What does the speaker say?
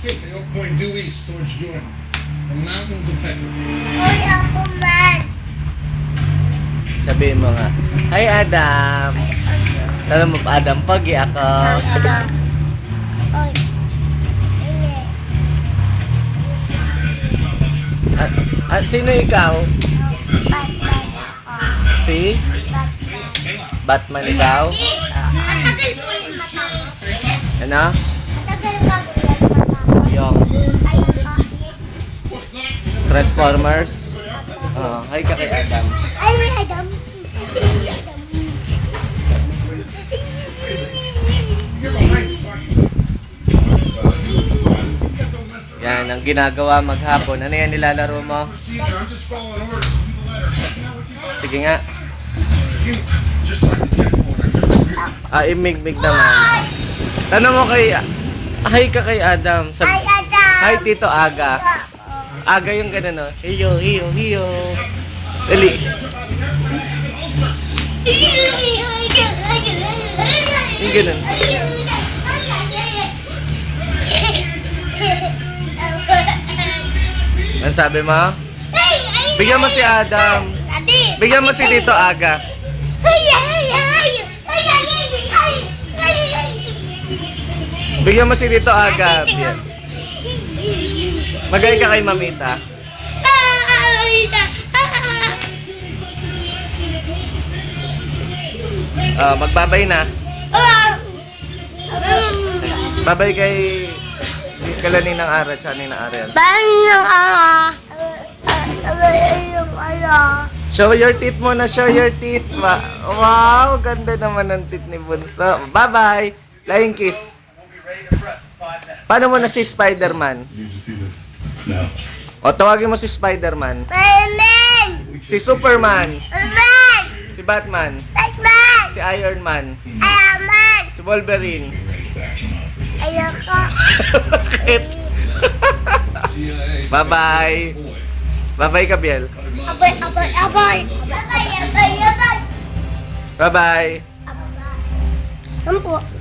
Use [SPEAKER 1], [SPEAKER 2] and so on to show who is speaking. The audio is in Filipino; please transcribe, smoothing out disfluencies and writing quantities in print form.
[SPEAKER 1] Okay, so you're going due east towards Jordan. The mountains of Petra.
[SPEAKER 2] Ay, ako man.
[SPEAKER 3] Sabihin mo nga, hi Adam. Alam mo pa Adam, pagi ako.
[SPEAKER 2] Ay.
[SPEAKER 3] Sino ikaw?
[SPEAKER 2] Batman ako.
[SPEAKER 3] Si? Batman ikaw?
[SPEAKER 2] Matagal po yung mata ko.
[SPEAKER 3] Ano?
[SPEAKER 2] Matagal ka po yung mata ko.
[SPEAKER 3] Yung
[SPEAKER 2] Ay,
[SPEAKER 3] Transformers? Hi ka kay Adam.
[SPEAKER 2] ay, Adam.
[SPEAKER 3] Yan, ang ginagawa maghapon. Ano yan nilalaro mo?
[SPEAKER 1] Procedure, I'm just following orders from the letter. You know what you
[SPEAKER 3] Sige nga.
[SPEAKER 1] just like the jet order.
[SPEAKER 3] Imig-mig naman. Tanong mo kay... Hi ka kay Adam.
[SPEAKER 2] Ay, Adam.
[SPEAKER 3] Hi Tito Aga. Aga yung gano'n, no? Hiyo, hiyo, hiyo. Dali. Yung gano'n. Ano sabi mo? Bigyan mo si Adam. Bigyan mo si Tito Aga. Bigyan mo si Tito Aga. Yan. Magay ka kay Mamita. Magbabay na. Babay kay Kalani ng Ara, tsaka ni ng Ariel. Show your teeth muna, show your teeth. Wow, ganda naman ng teeth ni Bunso. Bye-bye. Flying kiss. Paano mo na si Spider-Man?
[SPEAKER 1] Did you see this? No.
[SPEAKER 3] O, tawagin mo si Spider-Man.
[SPEAKER 2] Batman!
[SPEAKER 3] Si Superman.
[SPEAKER 2] Batman!
[SPEAKER 3] Si Batman.
[SPEAKER 2] Batman!
[SPEAKER 3] Si Iron Man.
[SPEAKER 2] Ayaman!
[SPEAKER 3] Si Wolverine.
[SPEAKER 2] Ayoko.
[SPEAKER 3] Bakit? Bye-bye. Bye-bye, Kabiel.
[SPEAKER 2] Aboy, aboy, aboy! Aboy, aboy, aboy!
[SPEAKER 3] Bye-bye.
[SPEAKER 2] Ano po?